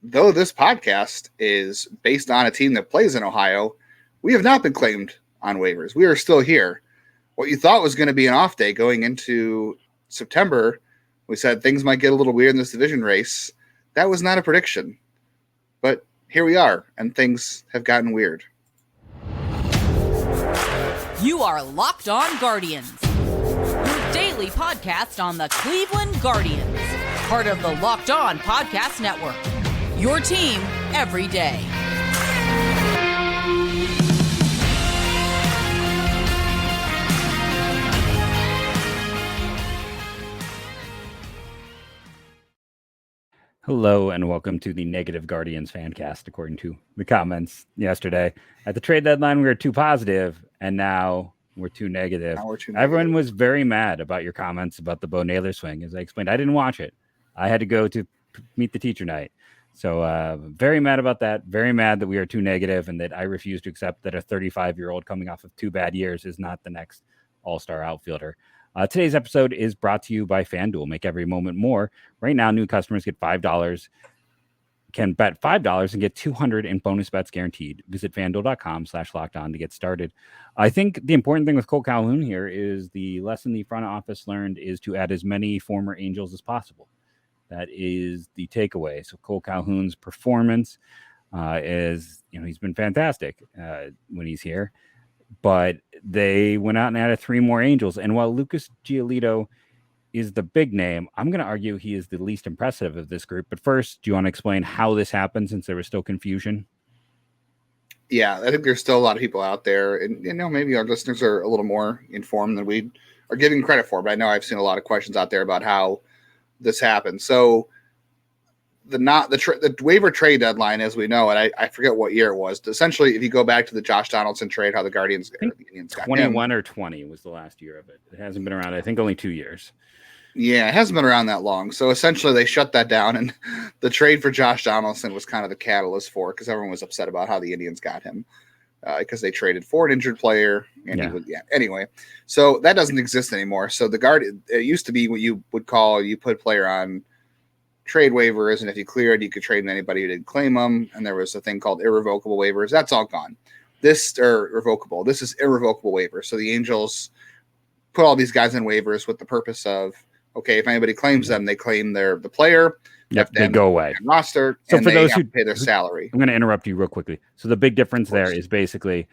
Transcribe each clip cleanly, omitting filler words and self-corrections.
though this podcast is based on a team that plays in Ohio, we have not been claimed on waivers. We are still here. What you thought was going to be an off day going into September, we said things might get a little weird in this division race. That was not a prediction. But here we are, and things have gotten weird. You are Locked On Guardians, your daily podcast on the Cleveland Guardians, part of the Locked On Podcast Network, your team every day. Hello and welcome to the Negative Guardians Fancast. According to the comments yesterday, at the trade deadline, we were too positive, and now we're too negative. Everyone was very mad about your comments about the Bo Naylor swing. As I explained, I didn't watch it. I had to go to meet the teacher night. So very mad about that. Very mad that we are too negative and that I refuse to accept that a 35-year-old coming off of 2 bad years is not the next all-star outfielder. Today's episode is brought to you by FanDuel. Make every moment more. Right now, new customers get $5, can bet $5 and get $200 in bonus bets guaranteed. Visit FanDuel.com/lockedon to get started. I think the important thing with Cole Calhoun here is the lesson the front office learned is to add as many former Angels as possible. That is the takeaway. So Cole Calhoun's performance is, he's been fantastic when he's here. But they went out and added 3 more Angels. And while Lucas Giolito is the big name, I'm going to argue he is the least impressive of this group. But first, do you want to explain how this happened since there was still confusion? Yeah, I think there's still a lot of people out there. And, maybe our listeners are a little more informed than we are giving credit for. But I know I've seen a lot of questions out there about how this happened. So the waiver trade deadline, as we know, and I forget what year it was. Essentially, if you go back to the Josh Donaldson trade, how the Guardians, the Indians got 21 or 20 was the last year of it. It hasn't been around, I think, only 2 years. Yeah, it hasn't been around that long. So essentially, they shut that down, and the trade for Josh Donaldson was kind of the catalyst for it because everyone was upset about how the Indians got him because they traded for an injured player, and Anyway, so that doesn't exist anymore. So it used to be what you would call you put a player on trade waivers, and if you cleared, you could trade anybody who didn't claim them. And there was a thing called irrevocable waivers. That's all gone. This is irrevocable waivers. So the Angels put all these guys in waivers with the purpose of, okay, if anybody claims them, they claim the player. Yep, they go away. Roster. So for those who pay their salary, I'm going to interrupt you real quickly. So the big difference there is basically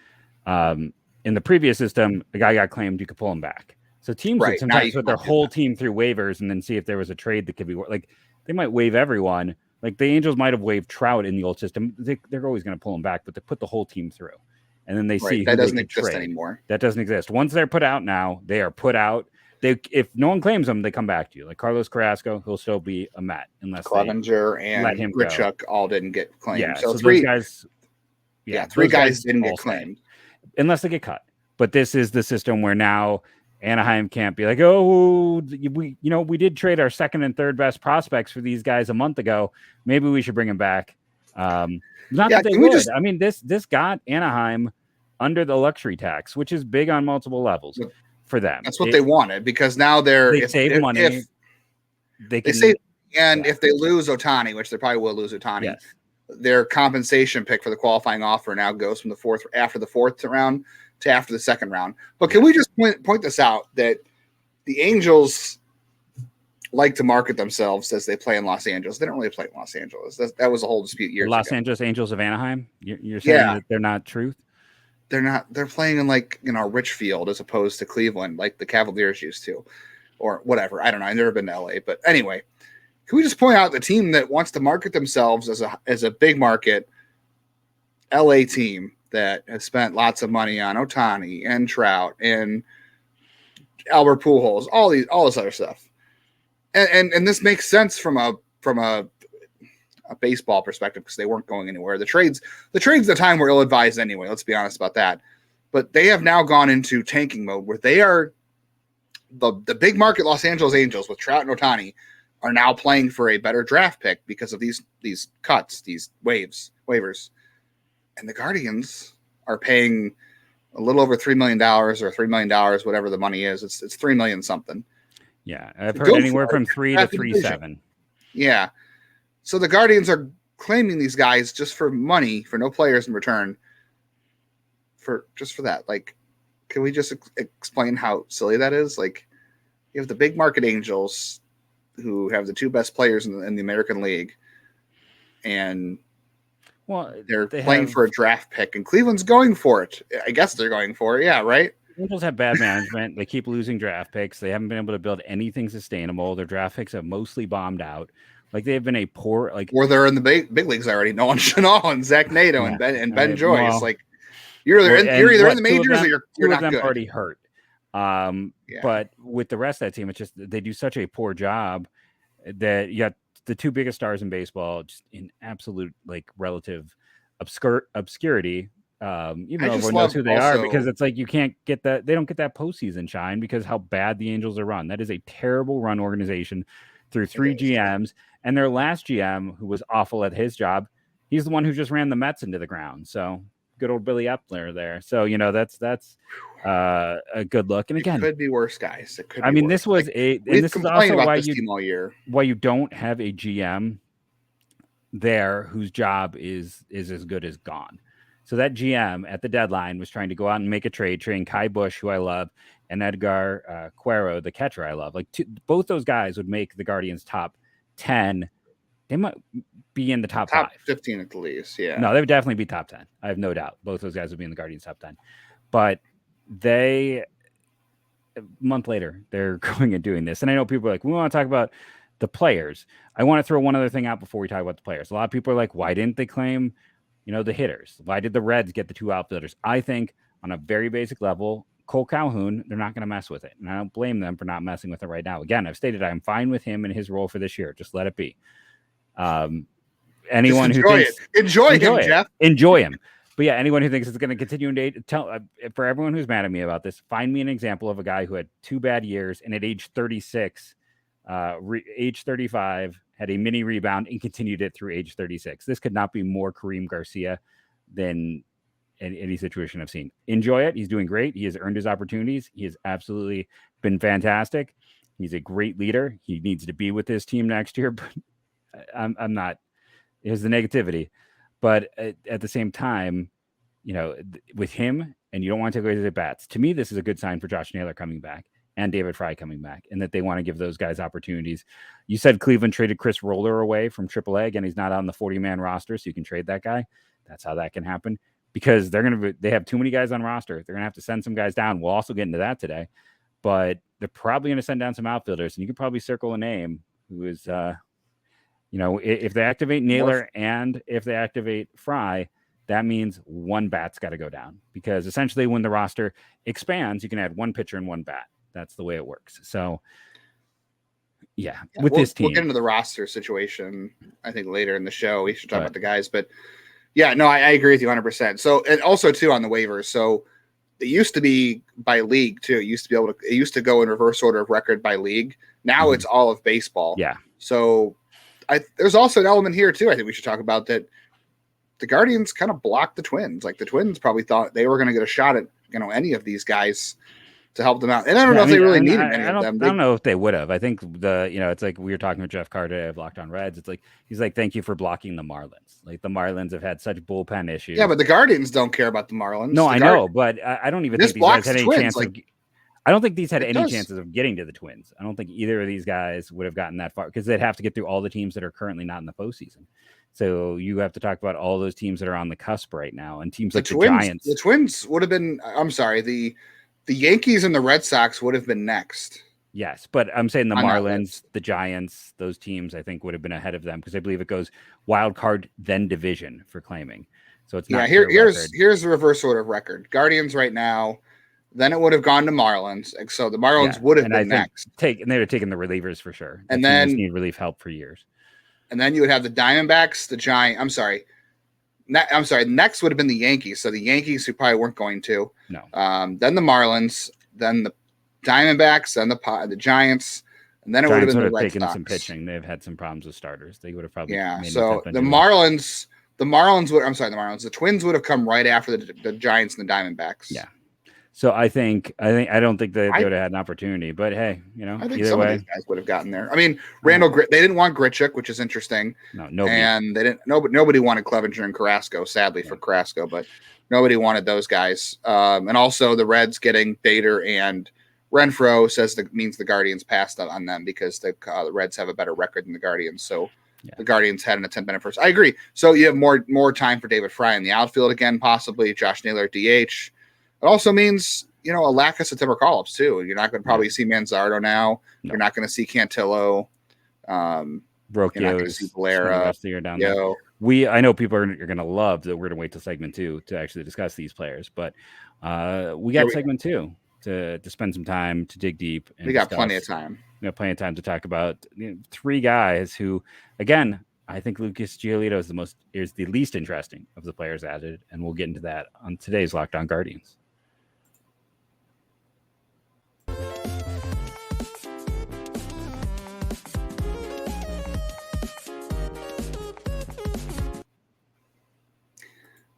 in the previous system, a guy got claimed, you could pull him back. So teams would sometimes put their whole team through waivers and then see if there was a trade that could be like. They might waive everyone. Like the Angels might have waived Trout in the old system. They're always going to pull him back, but they put the whole team through. And then they see that doesn't exist anymore. That doesn't exist. Once they're put out now, they are put out. If no one claims them, they come back to you. Like Carlos Carrasco, he'll still be a Met unless Clevenger and Grichuk all didn't get claimed. Yeah, so 3 guys. Yeah, 3 guys didn't get claimed unless they get cut. But this is the system where now Anaheim can't be like, oh, we did trade our second and third best prospects for these guys a month ago. Maybe we should bring them back. Not that they would. I mean, this got Anaheim under the luxury tax, which is big on multiple levels for them. That's what they wanted because now they save money. If they lose Ohtani, which they probably will lose Ohtani, their compensation pick for the qualifying offer now goes from after the fourth round to after the second round. But can we just point this out that the Angels like to market themselves as they play in Los Angeles. They don't really play in Los Angeles. That was a whole dispute years ago. Los Angeles Angels of Anaheim? You're saying that they're not truth? They're not. They're playing in Richfield as opposed to Cleveland like the Cavaliers used to or whatever. I don't know. I've never been to LA. But anyway, can we just point out the team that wants to market themselves as a big market LA team that has spent lots of money on Ohtani and Trout and Albert Pujols, all this other stuff, and this makes sense from a baseball perspective because they weren't going anywhere. The trades at the time were ill-advised anyway. Let's be honest about that. But they have now gone into tanking mode where they are the big market Los Angeles Angels with Trout and Ohtani are now playing for a better draft pick because of these cuts, these waivers. And the Guardians are paying a little over $3 million or $3 million, whatever the money is. It's $3 million something. Yeah, I've heard anywhere from 3 to 3.7. Yeah. So the Guardians are claiming these guys just for money, for no players in return, for that. Like, can we just explain how silly that is? Like, you have the big market Angels who have the two best players in the American League, and they're playing for a draft pick, and Cleveland's going for it. I guess they're going for it. Yeah, right? Angels have bad management. They keep losing draft picks. They haven't been able to build anything sustainable. Their draft picks have mostly bombed out. Like, they've been a poor, like, or they're in the big leagues already. Nolan Chanel and Zach Nato and Ben Joyce. Well, like, you're either in the majors or you're not good. Already hurt. But with the rest of that team, it's just they do such a poor job that you got the two biggest stars in baseball just in absolute, like, relative obscurity. Even though everyone knows who they are, because it's like you can't get that, they don't get that postseason shine because how bad the Angels are run. That is a terrible run organization through three GMs, and their last GM, who was awful at his job, he's the one who just ran the Mets into the ground. So good old Billy Epler there. So, you know, that's a good look. And again, it could be worse, guys. It could. I mean, worse. this was and this is also why you don't have a GM there whose job is as good as gone. So that GM at the deadline was trying to go out and make a trade, trading Kai Bush, who I love, and Edgar Cuero, the catcher I love. Like, both those guys would make the Guardians top 10. They might be in the top 5. 15 at the least, yeah. No, they would definitely be top 10. I have no doubt. Both those guys would be in the Guardians top 10. But a month later, they're going and doing this. And I know people are like, we want to talk about the players. I want to throw one other thing out before we talk about the players. A lot of people are like, why didn't they claim, you know, the hitters? Why did the Reds get the 2 outfielders? I think on a very basic level, Cole Calhoun, they're not going to mess with it. And I don't blame them for not messing with it right now. Again, I've stated I'm fine with him and his role for this year. Just let it be. Anyone who thinks enjoy him, Jeff. Enjoy him. But yeah, anyone who thinks it's going to continue for everyone who's mad at me about this, find me an example of a guy who had 2 bad years and at age 36, age 35, had a mini rebound and continued it through age 36. This could not be more Kareem Garcia than any situation I've seen. Enjoy it. He's doing great. He has earned his opportunities. He has absolutely been fantastic. He's a great leader. He needs to be with his team next year, but I'm not. Here's the negativity. But at the same time, you know, with him, and you don't want to take away his bats. To me, this is a good sign for Josh Naylor coming back and David Fry coming back, and that they want to give those guys opportunities. You said Cleveland traded Chris Roller away from AAA. Again, he's not on the 40-man roster, so you can trade that guy. That's how that can happen, because they have too many guys on roster. They're going to have to send some guys down. We'll also get into that today, but they're probably going to send down some outfielders, and you could probably circle a name who is, you know, if they activate Naylor and if they activate Fry, that means one bat's got to go down, because essentially when the roster expands, you can add one pitcher and one bat. That's the way it works. So, yeah, this team. We'll get into the roster situation, I think, later in the show. We should talk about the guys. But, yeah, no, I agree with you 100%. So, and also, too, on the waivers. So, it used to be by league, too. It used to go in reverse order of record by league. Now it's all of baseball. Yeah. So, there's also an element here, too, I think we should talk about, that the Guardians kind of blocked the Twins. Like, the Twins probably thought they were going to get a shot at, you know, any of these guys to help them out. And I don't know if they really needed any of them. I don't know if they would have. I think it's like we were talking with Jeff Carter of Locked On Reds. It's like, he's like, thank you for blocking the Marlins. Like, the Marlins have had such bullpen issues. Yeah, but the Guardians don't care about the Marlins. No, I know, but I don't even think these guys had any chance I don't think these had any chances of getting to the Twins. I don't think either of these guys would have gotten that far, because they'd have to get through all the teams that are currently not in the postseason. So you have to talk about all those teams that are on the cusp right now, and teams like the Giants. The Twins would have been, I'm sorry, the Yankees and the Red Sox would have been next. Yes, but I'm saying the Marlins, the Giants, those teams, I think, would have been ahead of them, because I believe it goes wild card, then division for claiming. So it's not here's the reverse order of record. Guardians right now, then it would have gone to Marlins. So the Marlins would have been next. And they would have taken the relievers for sure. And then need relief help for years. And then you would have the Diamondbacks, the Giants. Next would have been the Yankees. So the Yankees, who probably weren't going to. No. Then the Marlins, then the Diamondbacks, then the Giants, and then it would have been the Red taken Sox. Some pitching. They've had some problems with starters. They would have probably So the Marlins would. The Twins would have come right after the Giants and the Diamondbacks. Yeah. So I don't think that they would have had an opportunity, but hey, I think either some way, of these guys would have gotten there. I mean, Randall, they didn't want Grichuk, which is interesting. No, nobody. And they didn't. Nobody wanted Clevenger and Carrasco, sadly for Carrasco, but nobody wanted those guys. And also the Reds getting Bader and Renfroe means the Guardians passed on them because the Reds have a better record than the Guardians. So the Guardians had an attempt at first. I agree. So you have more time for David Fry in the outfield again, possibly Josh Naylor DH. It also means, a lack of September call-ups, too. You're not going to probably see Manzardo now. No. You're not going to see Cantillo. Brocchio's. You're not going to see Valera. Down there. I know people are going to love that we're going to wait till segment 2 to actually discuss these players, but we got segment 2 to spend some time to dig deep. And we got plenty of time. We got plenty of time to talk about 3 guys who, again, I think Lucas Giolito is the least interesting of the players added, and we'll get into that on today's Locked On Guardians.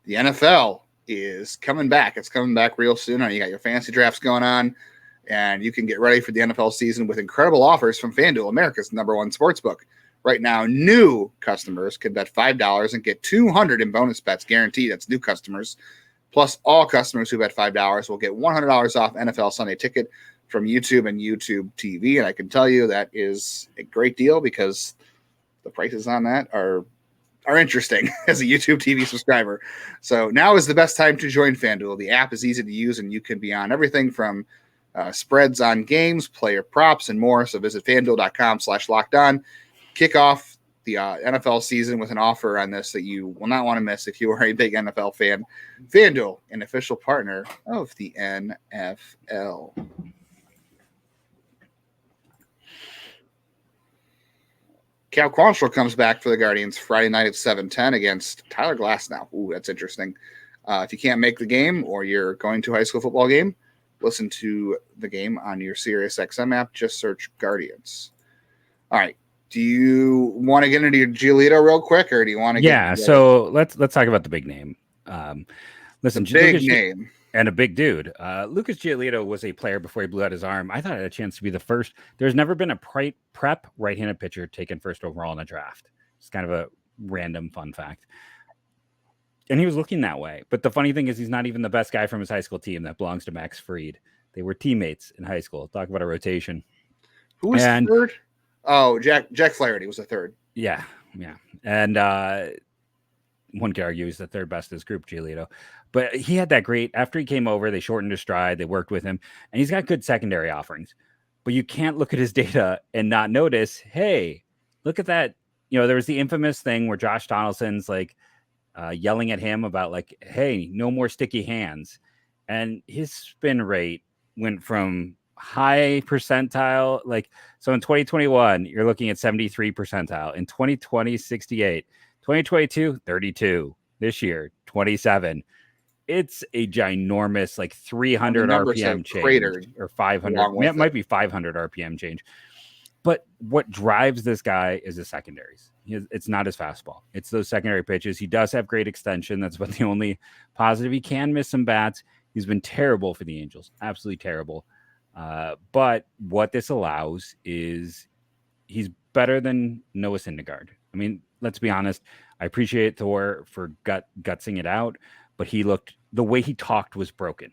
The NFL is coming back. It's coming back real soon. You got your fantasy drafts going on, and you can get ready for the NFL season with incredible offers from FanDuel, America's #1 sportsbook. Right now, new customers can bet $5 and get $200 in bonus bets guaranteed. That's new customers. Plus, all customers who bet $5 will get $100 off NFL Sunday Ticket from YouTube and YouTube TV. And I can tell you that is a great deal because the prices on that are interesting as a YouTube TV subscriber. So now is the best time to join FanDuel. The app is easy to use, and you can be on everything from spreads on games, player props, and more. So visit FanDuel.com/lockedon. Kick off the NFL season with an offer on this that you will not want to miss if you are a big NFL fan. FanDuel, an official partner of the NFL. Cal Quantrill comes back for the Guardians Friday night at 7:10 against Tyler Glasnow. Ooh, that's interesting. If you can't make the game or you're going to a high school football game, listen to the game on your SiriusXM app. Just search Guardians. All right. Do you want to get into your Giolito real quick, or do you want to? Yeah. So let's talk about the big name. Listen, big name. And a big dude. Lucas Giolito was a player before he blew out his arm. I thought I had a chance to be the first. There's never been a prep right-handed pitcher taken first overall in a draft. It's kind of a random fun fact. And he was looking that way. But the funny thing is he's not even the best guy from his high school team that belongs to Max Fried. They were teammates in high school. Talk about a rotation. Who was third? Oh, Jack Flaherty was the third. Yeah. And one could argue he's the third best in his group, Giolito. But he had that great, after he came over, they shortened his stride, they worked with him, and he's got good secondary offerings. But you can't look at his data and not notice, hey, look at that. There was the infamous thing where Josh Donaldson's yelling at him about hey, no more sticky hands. And his spin rate went from high percentile, so in 2021, you're looking at 73 percentile. In 2020, 68. 2022, 32. This year, 27. It's a ginormous 300 RPM change or 500. It might be 500 RPM change. But what drives this guy is the secondaries. It's not his fastball. It's those secondary pitches. He does have great extension. That's about the only positive. He can miss some bats. He's been terrible for the Angels. Absolutely terrible. But what this allows is he's better than Noah Syndergaard. I mean, let's be honest. I appreciate Thor for gutsing it out, but the way he talked was broken.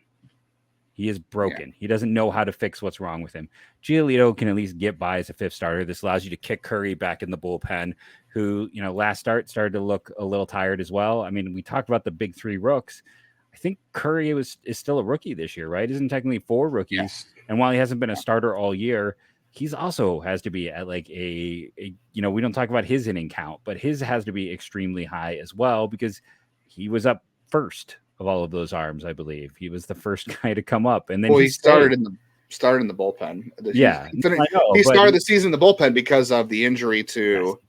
He is broken. Yeah. He doesn't know how to fix what's wrong with him. Giolito can at least get by as a fifth starter. This allows you to kick Curry back in the bullpen, who, last start started to look a little tired as well. I mean, we talked about the big 3 rooks. I think Curry is still a rookie this year, right? Isn't technically 4 rookies. Yes. And while he hasn't been a starter all year, he's also has to be at we don't talk about his inning count, but his has to be extremely high as well because he was up first of all of those arms. I believe he was the first guy to come up, and then he started in the bullpen. He started the season in the bullpen because of the injury to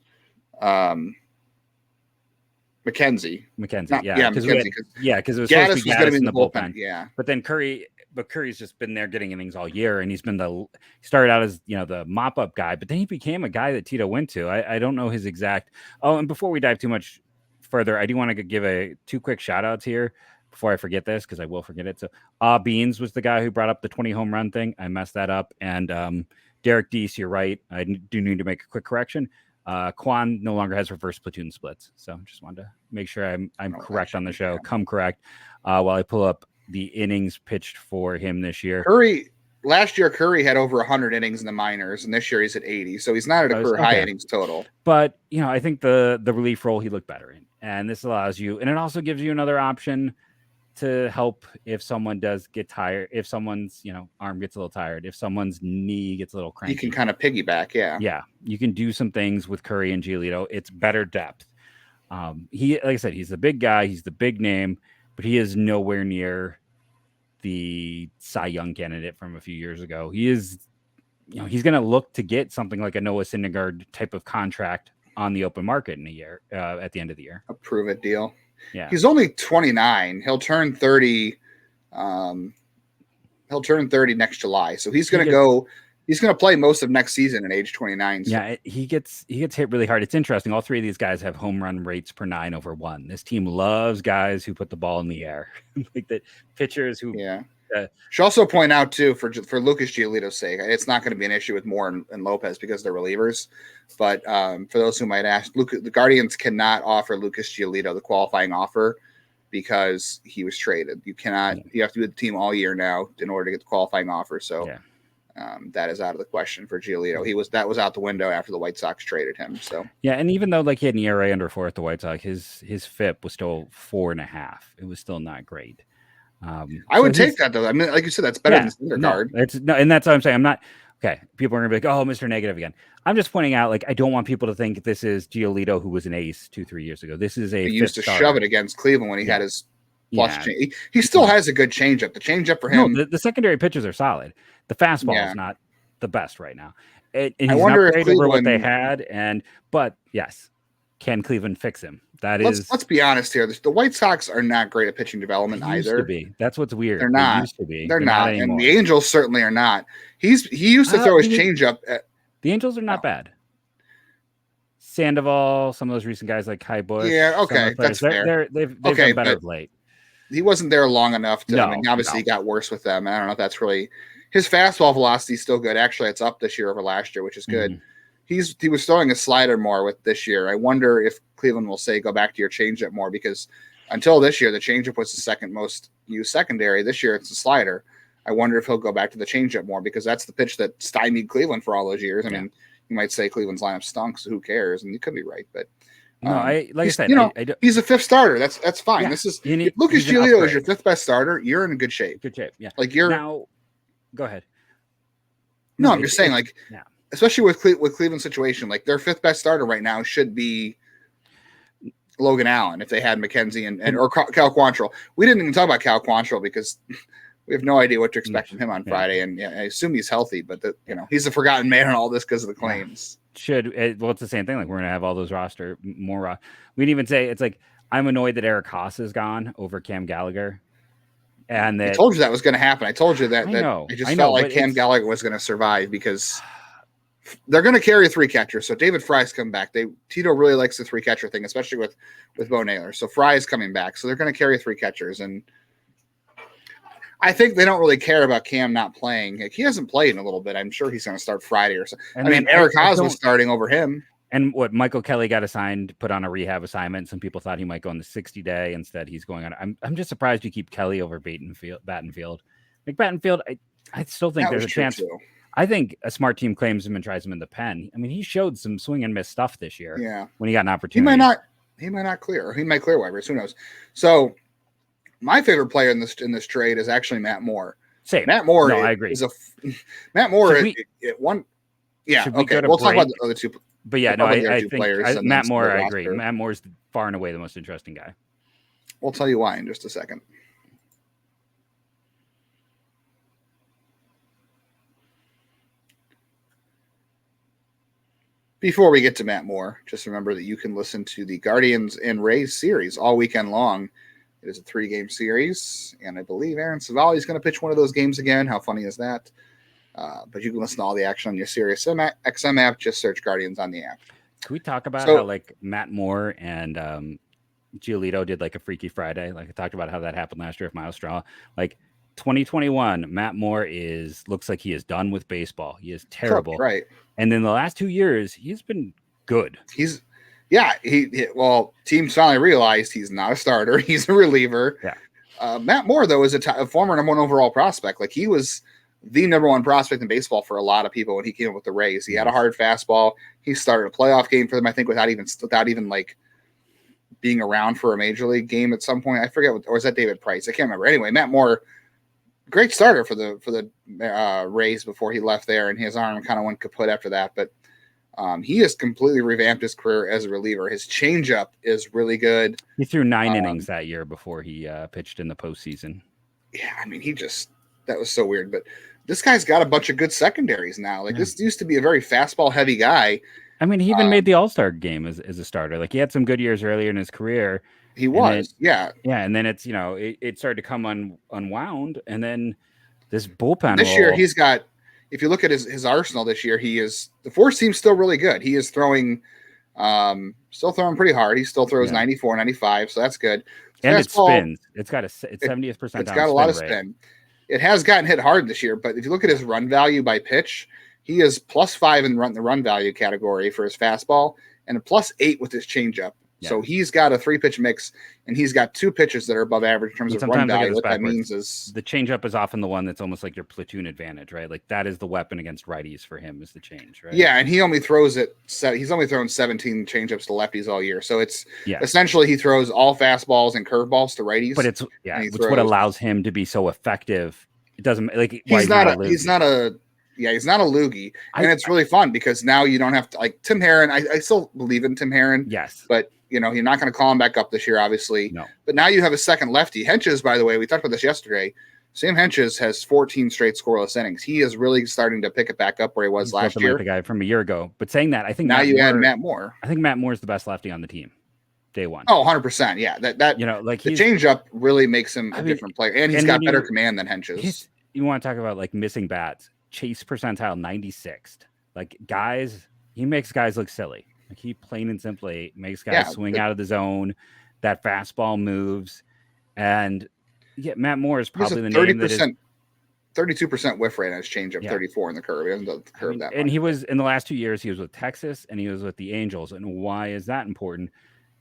McKenzie. Because it was Gaddis was going to be in the bullpen. Yeah, but then Curry's just been there getting innings all year, and he's been started out as the mop up guy, but then he became a guy that Tito went to. I don't know his exact. Oh, and before we dive too much further, I do want to give 2 quick shout outs here before I forget this, because I will forget it. So Beans was the guy who brought up the 20 home run thing. I messed that up. And Derek Deese, you're right. I do need to make a quick correction. Quan no longer has reverse platoon splits. So just wanted to make sure I'm correct on the show. Yeah. Come correct. While I pull up the innings pitched for him this year. Last year, Curry had over 100 innings in the minors, and this year he's at 80. So he's not at a career high innings total. But, I think the relief role he looked better in. And this allows you, and it also gives you another option to help if someone does get tired, if someone's, arm gets a little tired, if someone's knee gets a little cranky. You can kind of piggyback, yeah. Yeah, you can do some things with Curry and Giolito. It's better depth. Like I said, he's the big guy, he's the big name, but he is nowhere near the Cy Young candidate from a few years ago. He is, he's going to look to get something like a Noah Syndergaard type of contract on the open market in a year, at the end of the year. A prove it deal. Yeah. He's only 29. He'll turn 30. He'll turn 30 next July. So he's going to play most of next season at age 29. So. Yeah. He gets hit really hard. It's interesting. All three of these guys have home run rates per 9 over 1. This team loves guys who put the ball in the air, like the pitchers who, should also point out too, for Lucas Giolito's sake, it's not going to be an issue with Moore and Lopez because they're relievers. But for those who might ask, the Guardians cannot offer Lucas Giolito the qualifying offer because he was traded. You cannot. You have to be with the team all year now in order to get the qualifying offer. So that is out of the question for Giolito. That was out the window after the White Sox traded him. So and even though he had an ERA under 4 at the White Sox, his FIP was still 4.5. It was still not great. I would take that though. I mean, like you said, that's better than Syndergaard. And that's what I'm saying. I'm not okay. People are gonna be like, "Oh, Mr. Negative again." I'm just pointing out, I don't want people to think this is Giolito, who was an ace 2-3 years ago. This is he used to shove it against Cleveland when he had his plus change. He still has a good changeup. The changeup for him. No, the secondary pitches are solid. The fastball is not the best right now. And he's I wonder not great over what they had. But yes, can Cleveland fix him? Let's be honest here. The White Sox are not great at pitching development either. Used to be. That's what's weird. They're not. They used to be. They're not. And the Angels certainly are not. He used to throw his changeup. The Angels are not bad. Sandoval, some of those recent guys like Kai Busch. Yeah, okay, that's fair. They've done better of late. He wasn't there long enough to. Obviously, he got worse with them. I don't know if that's really his fastball velocity is still good. Actually, it's up this year over last year, which is good. Mm-hmm. He was throwing a slider more with this year. I wonder if Cleveland will say go back to your changeup more because until this year the changeup was the second most used secondary. This year it's the slider. I wonder if he'll go back to the changeup more because that's the pitch that stymied Cleveland for all those years. I mean, you might say Cleveland's lineup stunk, so who cares? And you could be right, but I said, he's a fifth starter. That's fine. Yeah. This is Lucas Giolito is your fifth best starter. You're in good shape. Good shape. Yeah. Now. Go ahead. No, I'm just saying especially with Cleveland's situation, their fifth best starter right now should be Logan Allen if they had McKenzie or Cal Quantrill. We didn't even talk about Cal Quantrill because we have no idea what to expect from him on Friday, and I assume he's healthy, but he's a forgotten man in all this because of the claims. It's the same thing. We're gonna have all those more. We didn't even say it's I'm annoyed that Eric Haas is gone over Cam Gallagher. And I told you that was going to happen. I told you that. I just felt like Cam Gallagher was going to survive because they're going to carry 3 catchers. So David Fry's coming back. Tito really likes the 3 catcher thing, especially with Bo Naylor. So Fry is coming back. So they're going to carry 3 catchers. And I think they don't really care about Cam not playing. He hasn't played in a little bit. I'm sure he's going to start Friday or something. Eric Haas was starting over him. And Michael Kelly got assigned, put on a rehab assignment. Some people thought he might go on the 60-day. Instead, he's going on. I'm just surprised you keep Kelly over Battenfield. Battenfield, I still think there's a chance. Too. I think a smart team claims him and tries him in the pen. I mean, he showed some swing and miss stuff this year. Yeah, when he got an opportunity, he might not clear. Or he might clear waivers. Who knows? So, my favorite player in this trade is actually Matt Moore. Same. Matt Moore. I agree. Matt Moore. One. Yeah. Okay. We'll talk about the other two. But yeah, I think Matt Moore, I agree. Matt Moore's far and away the most interesting guy. We'll tell you why in just a second. Before we get to Matt Moore, just remember that you can listen to the Guardians and Rays series all weekend long. It is a 3-game series, and I believe Aaron Savali is going to pitch one of those games again. How funny is that? But you can listen to all the action on your Sirius XM app. Just search Guardians on the app. Can we talk about how Matt Moore and Giolito did like a Freaky Friday. Like I talked about how that happened last year with Miles Straw. Like 2021, Matt Moore looks like he is done with baseball. He is terrible. Right. And then the last 2 years, he's been good. Teams finally realized he's not a starter. He's a reliever. Yeah. Matt Moore, though, is a former number 1 overall prospect. Like, he was the number 1 prospect in baseball for a lot of people when he came up with the Rays. He had a hard fastball. He started a playoff game for them, I think, without even like being around for a major league game at some point. I forget or was that David Price? I can't remember. Anyway, Matt Moore, great starter for the Rays before he left there, and his arm kind of went kaput after that. But he has completely revamped his career as a reliever. His changeup is really good. He threw 9 innings that year before he pitched in the postseason. Yeah, I mean, that was so weird. But this guy's got a bunch of good secondaries now. Like, this used to be a very fastball heavy guy. I mean, he even made the All-Star game as a starter. Like, he had some good years earlier in his career. He was, Yeah, and then it's, it started to come unwound, and then this bullpen. This year, he's got, if you look at his arsenal this year, the force team's still really good. He is throwing pretty hard. He still throws 94, 95, so that's good. And it spins. It's 70th percentile. It's got a lot of spin. It has gotten hit hard this year, but if you look at his run value by pitch, he is +5 in the run value category for his fastball and a +8 with his changeup. Yeah. So he's got a 3-pitch mix, and he's got 2 pitches that are above average in terms of run value. What that means is the changeup is often the one that's almost like your platoon advantage, right? Like that is the weapon against righties for him is the change, right? Yeah, and he only throws it. He's only thrown 17 changeups to lefties all year. So it's essentially he throws all fastballs and curveballs to righties. But it's what allows him to be so effective. It doesn't like he's not a loogie, and it's really fun because now you don't have to like Tim Herron. I still believe in Tim Herron, yes, but you're not going to call him back up this year, obviously. No. But now you have a second lefty. Henches, by the way, we talked about this yesterday. Sam Henches has 14 straight scoreless innings. He is really starting to pick it back up where he was last year. Like the guy from a year ago. But saying that, I think now you add Matt Moore. I think Matt Moore is the best lefty on the team. Day one. Oh, 100%. Yeah. That like the changeup really makes him a different player. And he's got better command than Henches. You want to talk about like missing bats. Chase percentile 96th. Like guys, he makes guys look silly. Like he plain and simply makes guys swing out of the zone. That fastball moves. And Matt Moore is probably the 30%, name that is 32% whiff rate on his changeup, 34 in the curve. He hasn't done the curve that much. And he was in the last 2 years, he was with Texas and he was with the Angels. And why is that important?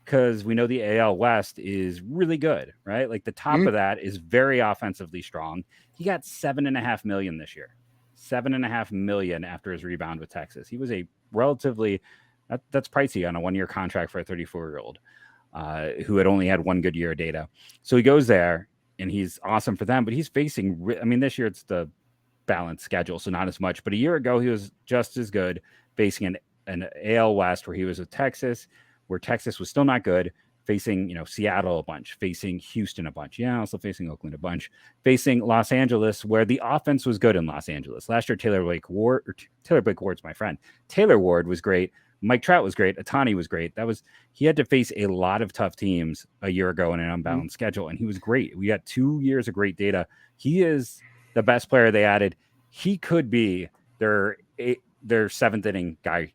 Because we know the AL West is really good, right? Like the top of that is very offensively strong. He got $7.5 million this year. $7.5 million after his rebound with Texas. He was a relatively that's pricey on a 1-year contract for a 34-year-old who had only had 1 good year of data. So he goes there and he's awesome for them, but he's facing, this year it's the balanced schedule, so not as much, but a year ago he was just as good facing an AL West where he was with Texas, where Texas was still not good, facing, Seattle a bunch, facing Houston a bunch. Yeah, also facing Oakland a bunch, facing Los Angeles, where the offense was good in Los Angeles. Last year, Taylor Blake Ward's my friend. Taylor Ward was great. Mike Trout was great. Ohtani was great. He had to face a lot of tough teams a year ago in an unbalanced schedule, and he was great. We got 2 years of great data. He is the best player they added. He could be their 7th inning guy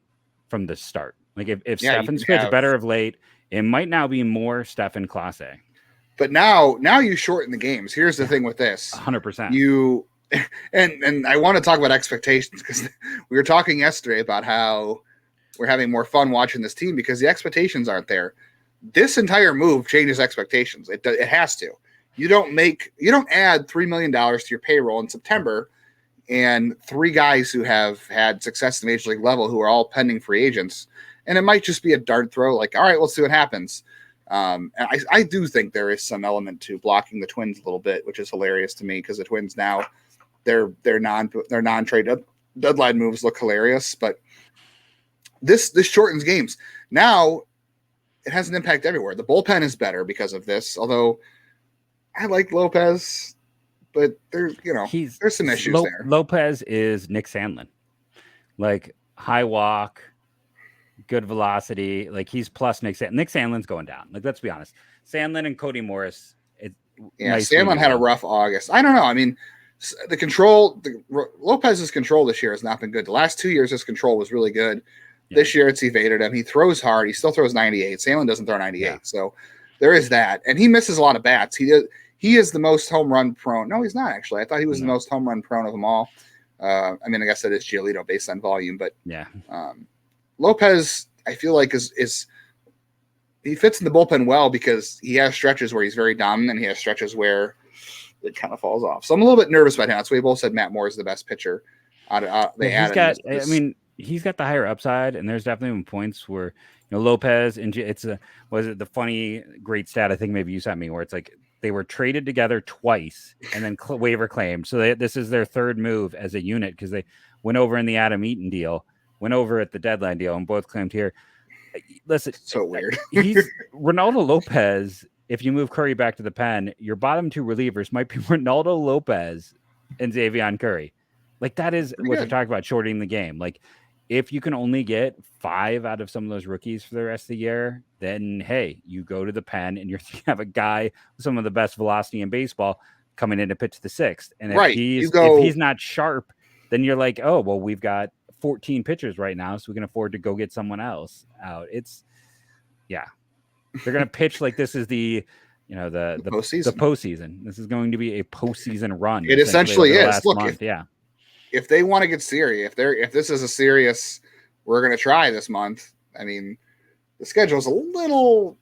from the start. Like if Stefan's pitched better of late, it might now be more Stefan Clase. But now you shorten the games. Here's the thing with this. 100%. You and I want to talk about expectations because we were talking yesterday about how we're having more fun watching this team because the expectations aren't there. This entire move changes expectations. It has to. You don't add $3 million to your payroll in September and 3 guys who have had success at the major league level who are all pending free agents. And it might just be a dart throw, like, all right, let's see what happens. And I do think there is some element to blocking the Twins a little bit, which is hilarious to me because the Twins now, their non-trade deadline moves look hilarious. But this shortens games. Now it has an impact everywhere. The bullpen is better because of this, although I like Lopez, but there's some issues there. Lopez is Nick Sandlin, like high walk, good velocity. Like he's plus Nick Sandlin. Nick Sandlin's going down. Like let's be honest, Sandlin and Cody Morris. Sandlin had a rough August. I don't know. I mean, Lopez's control this year has not been good. The last 2 years, his control was really good. Yeah. This year, it's evaded him. He throws hard. He still throws 98. Sandlin doesn't throw 98. Yeah. So there is that, and he misses a lot of bats. He is the most home run prone. No, he's not actually. I thought he was the most home run prone of them all. I mean, I guess that is Giolito based on volume, but yeah, Lopez, I feel like is he fits in the bullpen well because he has stretches where he's very dominant. He has stretches where it kind of falls off. So I'm a little bit nervous about him. That's why we both said Matt Moore is the best pitcher. He's got the higher upside, and there's definitely been points where Lopez and was it the funny great stat I think maybe you sent me where it's like they were traded together twice and then waiver claimed. So this is their third move as a unit because they went over in the Adam Eaton deal, went over at the deadline deal, and both claimed here. Listen, so weird. He's Reynaldo Lopez. If you move Curry back to the pen, your bottom two relievers might be Reynaldo Lopez and Xavier Curry. Like that is what they're talking about, shorting the game. Like if you can only get 5 out of some of those rookies for the rest of the year, then hey, you go to the pen and you have a guy with some of the best velocity in baseball coming in to pitch the 6th. And if he's not sharp, then you're like, oh well, we've got 14 pitchers right now, so we can afford to go get someone else out. They're gonna pitch like this is the postseason. This is going to be a postseason run. It essentially is. Look, month. If they want to get serious, if this is a serious, we're going to try this month. I mean, the schedule is a little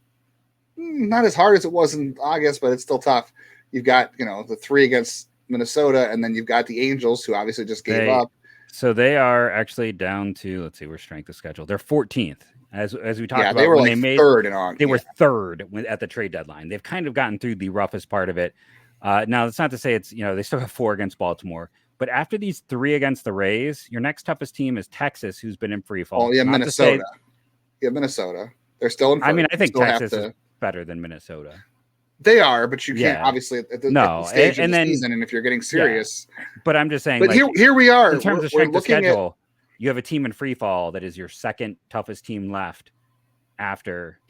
not as hard as it was in August, but it's still tough. You've got the 3 against Minnesota, and then you've got the Angels, who obviously just gave up. So they are actually down to where's strength of schedule. They're 14th, as we talked about. They were third in August. They were third at the trade deadline. They've kind of gotten through the roughest part of it. Now that's not to say it's they still have 4 against Baltimore. But after these 3 against the Rays, your next toughest team is Texas, who's been in free fall. Oh, yeah, Minnesota. Minnesota. They're still in free. I mean, I think Texas is better than Minnesota. They are, but you can't obviously at the stage of the season. And if you're getting serious, but I'm just saying. But here we are. In terms of strength of schedule, you have a team in free fall that is your second toughest team left after.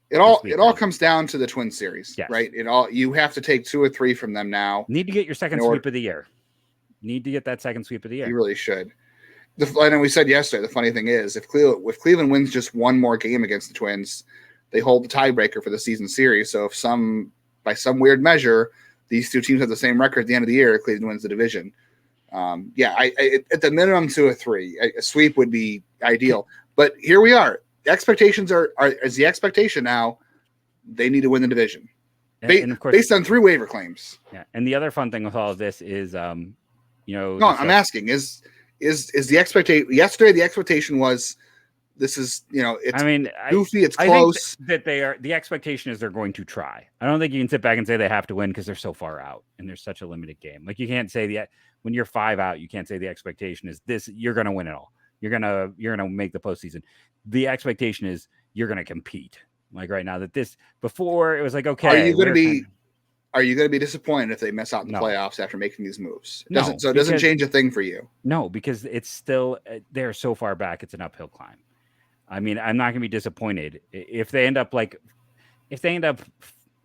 It all comes down to the Twin Series, right? You have to take 2 or 3 from them now. Need to get your second sweep of the year. Need to get that second sweep of the year. You really should. And we said yesterday, the funny thing is, if Cleveland wins just one more game against the Twins, they hold the tiebreaker for the season series. So if by some weird measure, these 2 teams have the same record at the end of the year, Cleveland wins the division. At the minimum 2 or 3, a sweep would be ideal. But here we are. The expectations is the expectation now. They need to win the division, and of course, based on 3 waiver claims. Yeah, and the other fun thing with all of this is, I'm asking is the expectation. Yesterday, the expectation was this is it's goofy, it's close. I think that the expectation is they're going to try. I don't think you can sit back and say they have to win because they're so far out and there's such a limited game. Like you can't say when you're 5 out, you can't say the expectation is this. You're going to win it all. You're gonna make the postseason. The expectation is you're gonna compete. Like right now, before it was like, okay, are you gonna be disappointed if they miss out in the playoffs after making these moves? It doesn't change a thing for you. No, because it's still they're so far back. It's an uphill climb. I mean, I'm not gonna be disappointed if they end up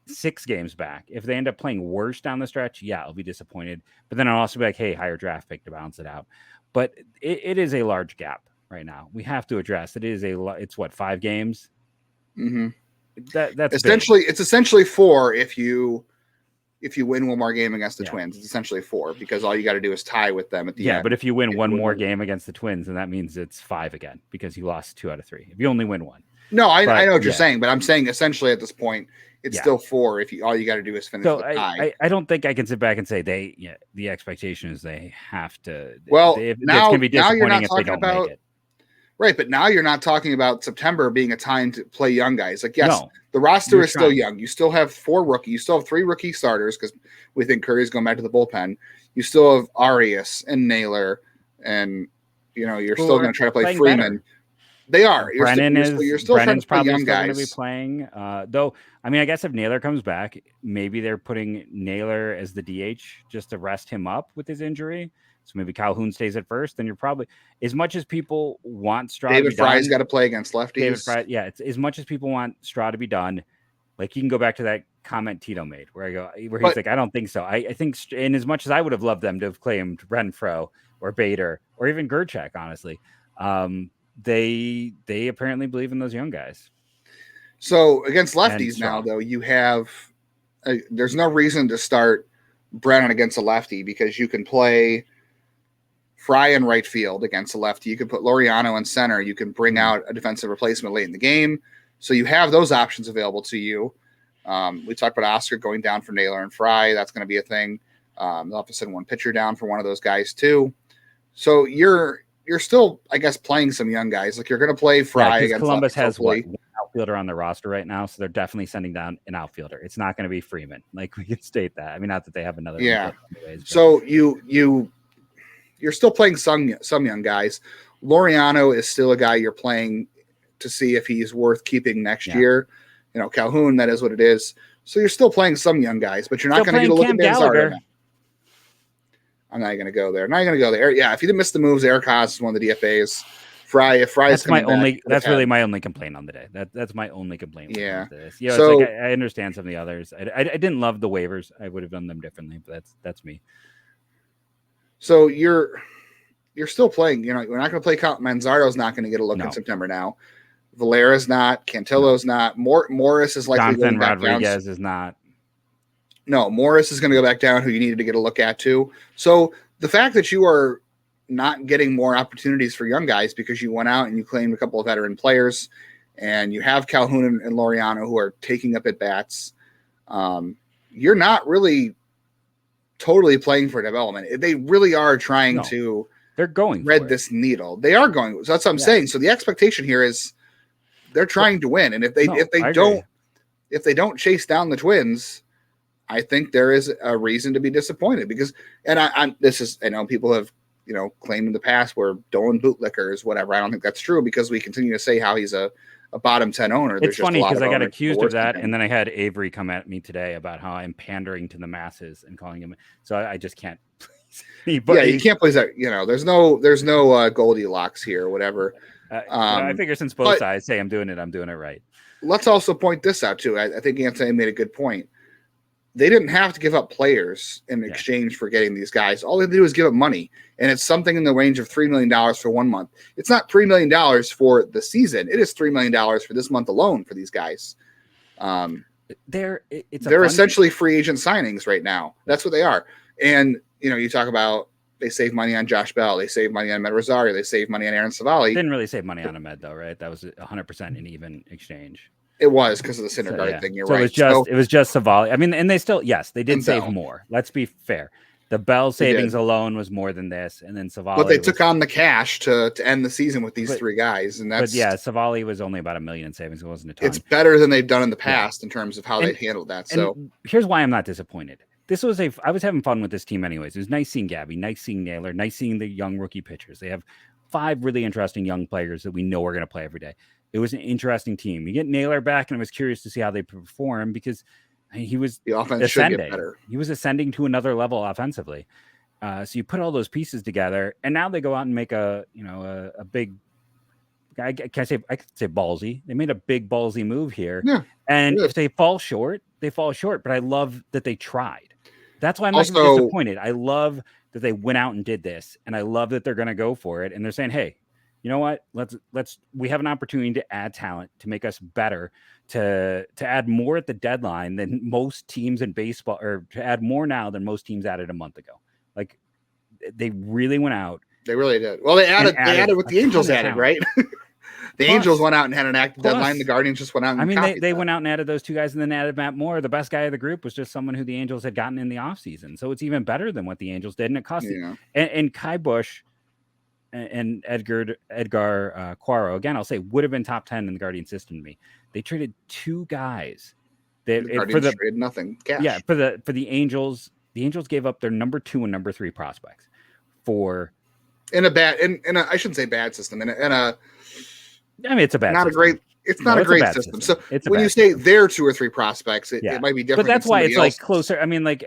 6 games back. If they end up playing worse down the stretch, I'll be disappointed. But then I'll also be like, hey, higher draft pick to balance it out. But it is a large gap right now. We have to address it. It's what 5 games. Mm-hmm. That's essentially big. It's essentially 4 if you win one more game against the Twins. It's essentially 4 because all you got to do is tie with them at the end. Yeah, but if you win one more game against the Twins, then that means it's 5 again because you lost 2 out of 3. If you only win 1. No, I know what you're saying, but I'm saying essentially at this point it's still 4 if all you got to do is finish the tie. I don't think I can sit back and say the expectation is they have to. Well, now you're not talking about it. Right, but now you're not talking about September being a time to play young guys. Like, yes, the roster is still young. You still have 4 rookies. You still have 3 rookie starters because we think Curry's going back to the bullpen. You still have Arias and Naylor, and you're still going to try to play Freeman. Better. They are. You're still trying to play young guys. Going to be playing. Though, I mean, I guess if Naylor comes back, maybe they're putting Naylor as the DH just to rest him up with his injury. So maybe Calhoun stays at first. Then you're probably, as much as people want Straw David to be Fry's done, got to play against lefties. David Fry, it's as much as people want Straw to be done. Like you can go back to that comment Tito made where he's like, I don't think so. I think, and as much as I would have loved them to have claimed Renfroe or Bader or even Gerchak, honestly, they apparently believe in those young guys. So against lefties now, though, you have there's no reason to start Brennan against a lefty because you can play Fry in right field against a lefty. You can put Laureano in center. You can bring out a defensive replacement late in the game. So you have those options available to you. We talked about Oscar going down for Naylor and Fry. That's going to be a thing. They'll have to send one pitcher down for one of those guys too. So you're still, I guess, playing some young guys. Like you're going to play Fry against Columbus has one outfielder on the roster right now, so they're definitely sending down an outfielder. It's not going to be Freeman. Like we can state that. I mean, not that they have another. Yeah. Anyways, so you're still playing some young guys. Laureano is still a guy you're playing to see if he's worth keeping next year. You know, Calhoun, that is what it is. So you're still playing some young guys, but you're not going to get a look at Manzardo. I'm not going to go there. Yeah, if you didn't miss the moves, Eric Haas is one of the DFAs. That's my only. That's really my only complaint on the day. That's my only complaint. Yeah. You know, so, it's like I understand some of the others. I didn't love the waivers. I would have done them differently, but that's me. So you're still playing. You know, we're not going to play. Manzardo's not going to get a look in September now. Valera's not. Cantillo's not. Morris is likely Jonathan going back Rodriguez down. is not. No, Morris is going to go back down, who you needed to get a look at too. So the fact that you are not getting more opportunities for young guys because you went out and you claimed a couple of veteran players, and you have Calhoun and Laureano who are taking up at bats, you're not really totally playing for development. They really are trying to. They're going thread this needle. They are going. So that's what I'm saying. So the expectation here is they're trying to win, and if they don't chase down the Twins, I think there is a reason to be disappointed because, and I know people have, you know, claimed in the past we're Dolan bootlickers, whatever. I don't think that's true because we continue to say how he's a bottom 10 owner. It's funny because I got accused of that, and then I had Avery come at me today about how I'm pandering to the masses and calling him. So I just can't please me. But you can't please that. You know, there's no Goldilocks here or whatever. I figure since both sides say I'm doing it right. Let's also point this out too. I think Anthony made a good point. They didn't have to give up players in exchange for getting these guys. All they had to do is give up money, and it's something in the range of $3 million for 1 month. It's not $3 million for the season. It is $3 million for this month alone for these guys. They're essentially free agent signings right now. That's what they are. And you know, you talk about they save money on Josh Bell, they save money on Med Rosario, they save money on Aaron Savali. Didn't really save money on Ahmed though, right? That was 100% an even exchange. It was because of the Syndergaard thing. You're right. It was just Savali. I mean, and they still, they did save more. Let's be fair. The Bell savings alone was more than this, and then Savali. But they took on the cash to end the season with these three guys, and that's. But yeah, Savali was only about $1 million in savings. It wasn't a ton. It's better than they've done in the past in terms of how they've handled that. So here's why I'm not disappointed. I was having fun with this team anyways. It was nice seeing Gabby, nice seeing Naylor, nice seeing the young rookie pitchers. They have 5 really interesting young players that we know are going to play every day. It was an interesting team. You get Naylor back, and I was curious to see how they perform because he was the offense ascending. Should get better. He was ascending to another level offensively. So you put all those pieces together, and now they go out and make a big. I could say ballsy. They made a big ballsy move here, and if they fall short, they fall short. But I love that they tried. That's why I'm not disappointed. I love that they went out and did this, and I love that they're going to go for it. And they're saying, "Hey, you know what? We have an opportunity to add talent, to make us better, to add more at the deadline than most teams in baseball, or to add more now than most teams added a month ago." Like they really went out. They really did. Well, they added what the Angels added, right? The Angels went out and had an active deadline. The Guardians just went out and they went out and added those 2 guys and then added Matt Moore. The best guy of the group was just someone who the Angels had gotten in the offseason. So it's even better than what the Angels did. And it cost and Kai Bush and Edgar Quaro, again, I'll say would have been top 10 in the Guardian system to me. They traded 2 guys. Traded nothing. Cash. Yeah, for the Angels. The Angels gave up their number 2 and number 3 prospects for I shouldn't say bad system. I mean, it's a bad. Not system. a great. It's not a great system. So when you say their 2 or 3 prospects, it might be different. But that's why it's like closer. I mean, like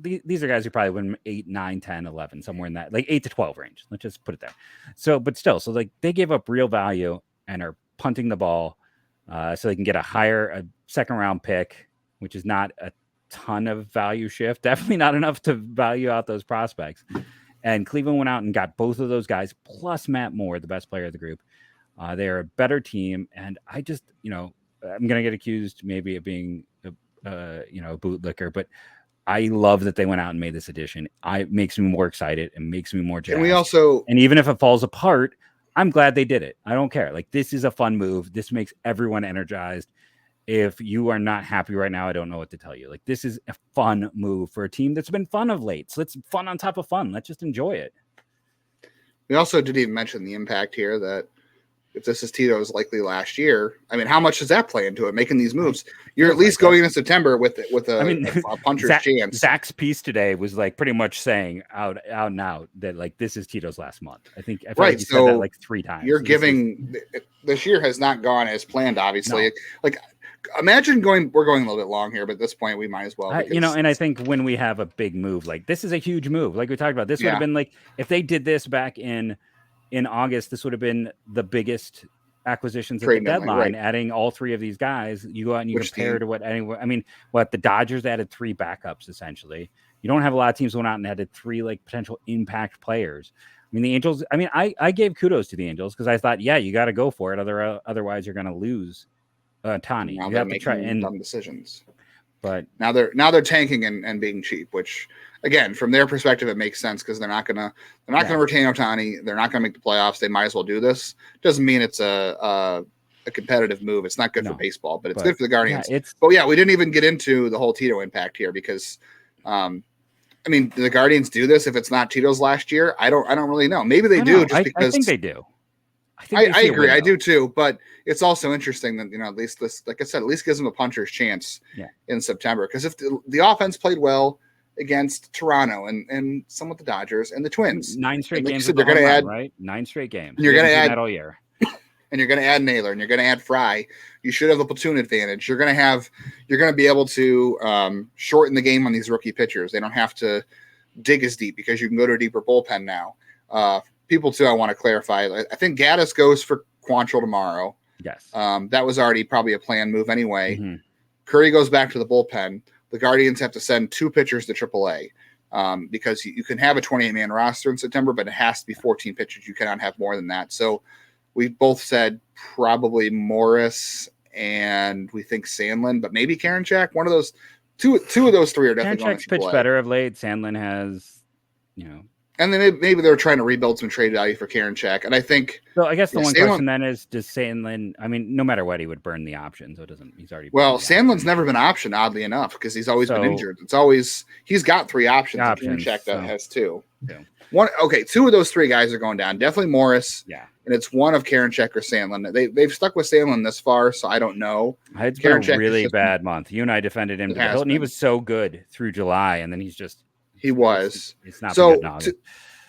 these are guys who probably win 8, 9, 10, 11, somewhere in that like 8 to 12 range. Let's just put it there. So, but still, so like they gave up real value and are punting the ball, so they can get a second round pick, which is not a ton of value shift. Definitely not enough to value out those prospects. And Cleveland went out and got both of those guys plus Matt Moore, the best player of the group. They're a better team. And I just, I'm gonna get accused maybe of being a bootlicker, but I love that they went out and made this addition. It makes me more excited. It makes me more jazzed. And even if it falls apart, I'm glad they did it. I don't care. Like, this is a fun move. This makes everyone energized. If you are not happy right now, I don't know what to tell you. Like, this is a fun move for a team that's been fun of late. So it's fun on top of fun. Let's just enjoy it. We also didn't even mention the impact here that if this is Tito's likely last year, I mean, how much does that play into it? Making these moves, you're at least going into September with a puncher's chance. Zach's piece today was like pretty much saying out and out that like this is Tito's last month. I feel like he said that like 3 times. You're giving this year has not gone as planned. Obviously, like imagine we're going a little bit long here, but at this point we might as well. And I think when we have a big move, like this is a huge move. Like we talked about, this would have been like if they did this back in August, this would have been the biggest acquisitions at the deadline, adding all 3 of these guys. You go out and you compare to what the Dodgers added 3 backups essentially. You don't have a lot of teams going out and added 3 like potential impact players. I mean, the Angels, I gave kudos to the Angels because I thought, you got to go for it. Otherwise you're going to lose Tani. Now you have to try dumb decisions. But now they're tanking and being cheap, which again, from their perspective, it makes sense because they're not gonna retain Ohtani. They're not gonna make the playoffs. They might as well do this. Doesn't mean it's a competitive move. It's not good for baseball, but it's good for the Guardians. We didn't even get into the whole Tito impact here because, do the Guardians do this if it's not Tito's last year? I don't really know. Maybe they do just because I think they do. I agree. I do too, but it's also interesting that, at least this, like I said, at least gives them a puncher's chance in September. Because if the offense played well against Toronto and some with the Dodgers and the Twins, 9 straight games, they're going to add 9 straight games. And you're going to add that all year, and you're going to add Naylor and you're going to add Fry. You should have a platoon advantage. You're going to be able to shorten the game on these rookie pitchers. They don't have to dig as deep because you can go to a deeper bullpen now. People too, I want to clarify. I think Gaddis goes for Quantrill tomorrow. Yes. That was already probably a planned move anyway. Mm-hmm. Curry goes back to the bullpen. The Guardians have to send 2 pitchers to AAA because you can have a 28-man roster in September, but it has to be 14 pitchers. You cannot have more than that. So we both said probably Morris and we think Sandlin, but maybe Karinchak. One of those two of those 3 are definitely going to pitch better of late. Sandlin has, And then maybe they're trying to rebuild some trade value for Karinchak. And I think so. I guess the one question then is, does Sandlin? No matter what, he would burn the option. So it doesn't. He's already. Sandlin's never been optioned, oddly enough, because he's always been injured. He's got 3 options. Karinchak has 2. Yeah. 2 of those 3 guys are going down. Definitely Morris. Yeah. And it's one of Karinchak or Sandlin. They've stuck with Sandlin this far, so I don't know. It's been a really bad month. You and I defended him to the hilt, and he was so good through July, and then he's just. He was. It's not so. Good now.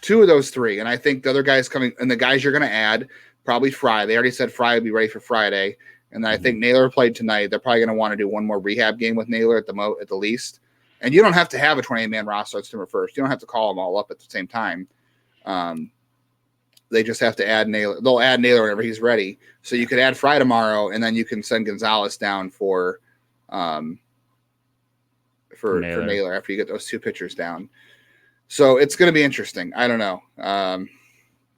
2 of those 3, and I think the other guys coming, and the guys you're going to add probably Fry. They already said Fry would be ready for Friday, and then I think Naylor played tonight. They're probably going to want to do one more rehab game with Naylor at the least. And you don't have to have a 28-man roster on September 1st. You don't have to call them all up at the same time. They just have to add Naylor. They'll add Naylor whenever he's ready. So you could add Fry tomorrow, and then you can send Gonzalez down for Naylor after you get those 2 pitchers down. So it's going to be interesting. I don't know. I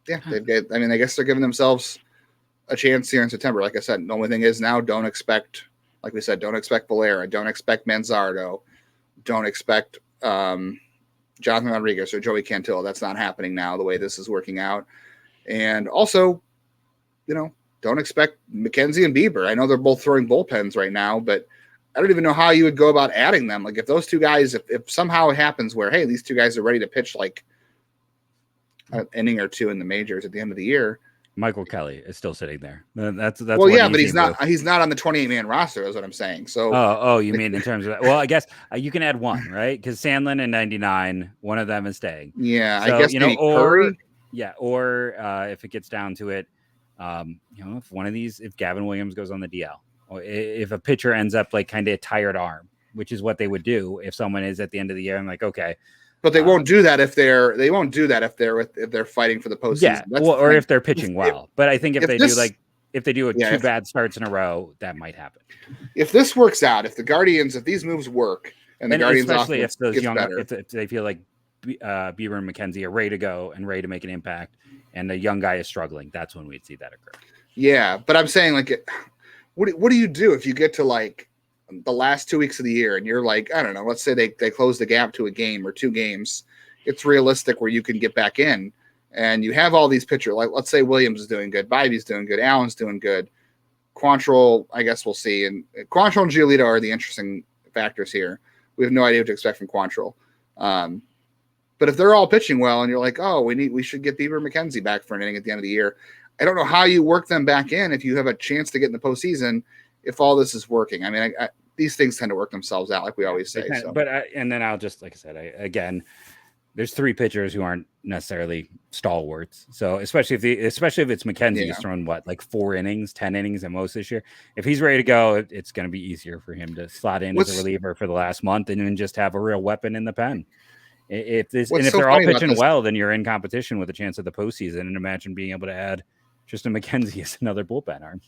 guess they're giving themselves a chance here in September. Like I said, the only thing is now don't expect Valera. Don't expect Manzardo. Don't expect Jonathan Rodriguez or Joey Cantillo. That's not happening now the way this is working out. And also, don't expect McKenzie and Bieber. I know they're both throwing bullpens right now, but I don't even know how you would go about adding them. Like if those 2 guys, if somehow it happens where, hey, these 2 guys are ready to pitch like an inning or 2 in the majors at the end of the year. Michael Kelly is still sitting there. That's well, yeah, but he's not on the 28-man roster is what I'm saying. So, you mean in terms of that? Well, I guess you can add 1, right? Because Sandlin and 99, one of them is staying. Yeah. So, I guess, Curry. Yeah. Or if it gets down to it, if one of these, if Gavin Williams goes on the DL, or if a pitcher ends up like kind of a tired arm, which is what they would do if someone is at the end of the year. I'm like, okay, but they won't do that if they're fighting for the postseason. Yeah, or if they're pitching well. But I think if they do 2 bad starts in a row, that might happen. If this works out, if these moves work, and the Guardians especially if those better, if they feel like Bieber and McKenzie are ready to go and ready to make an impact, and the young guy is struggling, that's when we'd see that occur. Yeah, but I'm saying like what do you do if you get to like the last 2 weeks of the year and you're like, I don't know, let's say they close the gap to a game or 2 games. It's realistic where you can get back in and you have all these pitchers. Like, let's say Williams is doing good. Bivey's doing good. Allen's doing good. Quantrill, I guess we'll see. And Quantrill and Giolito are the interesting factors here. We have no idea what to expect from Quantrill. But if they're all pitching well and you're like, oh, we should get Bieber McKenzie back for an inning at the end of the year. I don't know how you work them back in if you have a chance to get in the postseason if all this is working. I mean, these things tend to work themselves out, like we always say. So. But and then I'll just, like I said, again, there's 3 pitchers who aren't necessarily stalwarts. So especially if it's McKenzie who's thrown like 4 innings, 10 innings at most this year. If he's ready to go, it's going to be easier for him to slot in as a reliever for the last month and then just have a real weapon in the pen. If they're all pitching well, then you're in competition with a chance of the postseason. And imagine being able to add Tristan McKenzie as another bullpen arm.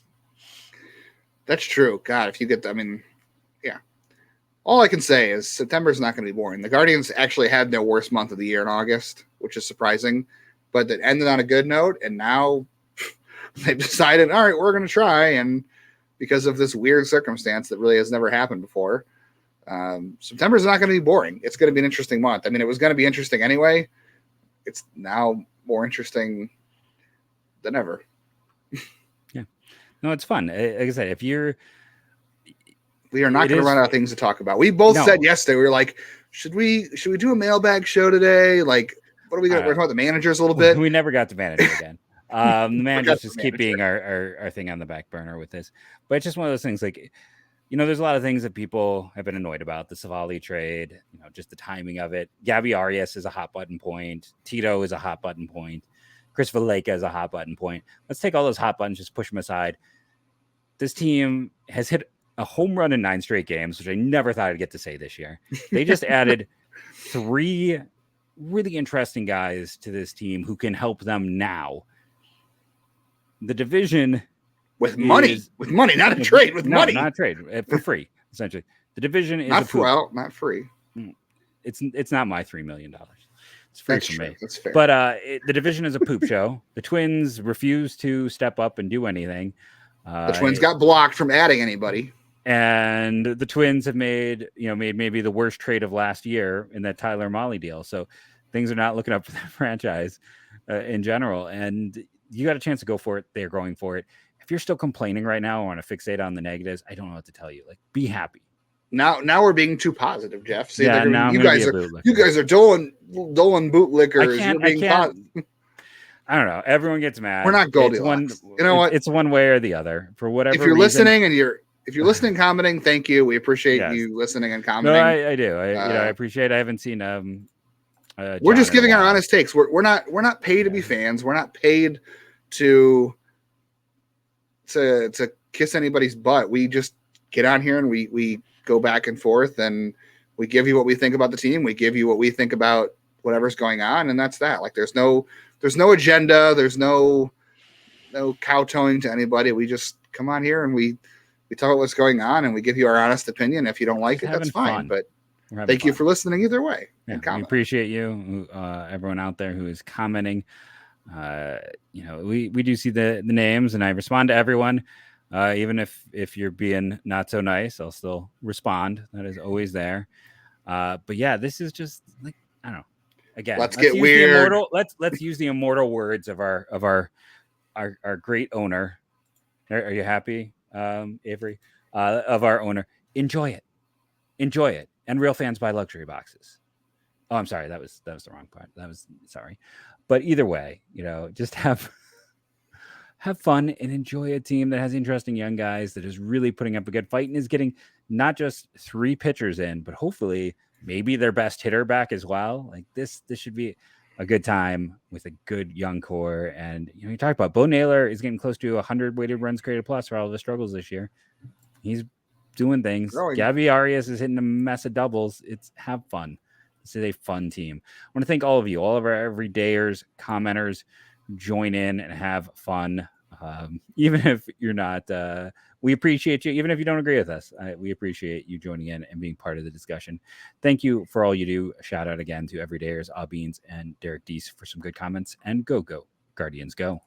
That's true. God, if you get, yeah. All I can say is September is not going to be boring. The Guardians actually had their worst month of the year in August, which is surprising, but it ended on a good note. And now they've decided, all right, we're going to try. And because of this weird circumstance that really has never happened before, September is not going to be boring. It's going to be an interesting month. I mean, it was going to be interesting anyway. It's now more interesting than ever. Yeah. No, it's fun. Like I said, we are not going to run out of things to talk about. We both said yesterday, we were like, should we do a mailbag show today? Like, what are we going to talk about the managers a little bit? We never got to manager again. The managers just keep being our thing on the back burner with this. But it's just one of those things like, there's a lot of things that people have been annoyed about. The Savali trade, just the timing of it. Gabby Arias is a hot button point. Tito is a hot button point. Chris Valleca is a hot button point. Let's take all those hot buttons, just push them aside. This team has hit a home run in 9 straight games, which I never thought I'd get to say this year. They just added 3 really interesting guys to this team who can help them now. The division with money, not a trade, with money, not a trade for free. Essentially, the division is not free. It's not my $3 million. It's free for me. That's fair. But the division is a poop show. The Twins refuse to step up and do anything. The Twins got blocked from adding anybody. And the Twins have made maybe the worst trade of last year in that Tyler Mahle deal. So things are not looking up for that franchise in general. And you got a chance to go for it. They're going for it. If you're still complaining right now or want to fixate on the negatives, I don't know what to tell you. Like, be happy. Now we're being too positive, Jeff. See, yeah, you guys are doling bootlickers. I don't know. Everyone gets mad. We're not Goldilocks. You know what? It's one way or the other. For whatever If you're reason, listening and if you're listening, commenting, thank you. We appreciate you listening and commenting. No, I do. I appreciate. I haven't seen. We're just giving our honest takes. We're not paid to be fans. We're not paid to kiss anybody's butt. We just get on here and we go back and forth and we give you what we think about the team. We give you what we think about whatever's going on, and that's that. Like, there's no agenda. There's no kowtowing to anybody. We just come on here and we talk about what's going on and we give you our honest opinion. If you don't like it, that's fine. But thank you for listening either way. Yeah, we appreciate you, everyone out there who is commenting. We do see the names and I respond to everyone. Even if you're being not so nice, I'll still respond. That is always there. But yeah, this is just like, I don't know. Again, let's get weird. Let's use the immortal words of our great owner. Are you happy, Avery? Of our owner. Enjoy it. And real fans buy luxury boxes. Oh, I'm sorry. That was the wrong part. Sorry. But either way, just have fun and enjoy a team that has interesting young guys that is really putting up a good fight and is getting not just 3 pitchers in, but hopefully maybe their best hitter back as well. Like this should be a good time with a good young core. And you talk about Bo Naylor is getting close to 100 weighted runs created plus for all of the struggles this year. He's doing things. Gabby Arias is hitting a mess of doubles. Have fun. This is a fun team. I want to thank all of you, all of our everydayers, commenters. Join in and have fun. Even if you're not, we appreciate you. Even if you don't agree with us, we appreciate you joining in and being part of the discussion. Thank you for all you do. A shout out again to everydayers, Beans and Derek Deese for some good comments. And go Guardians, go.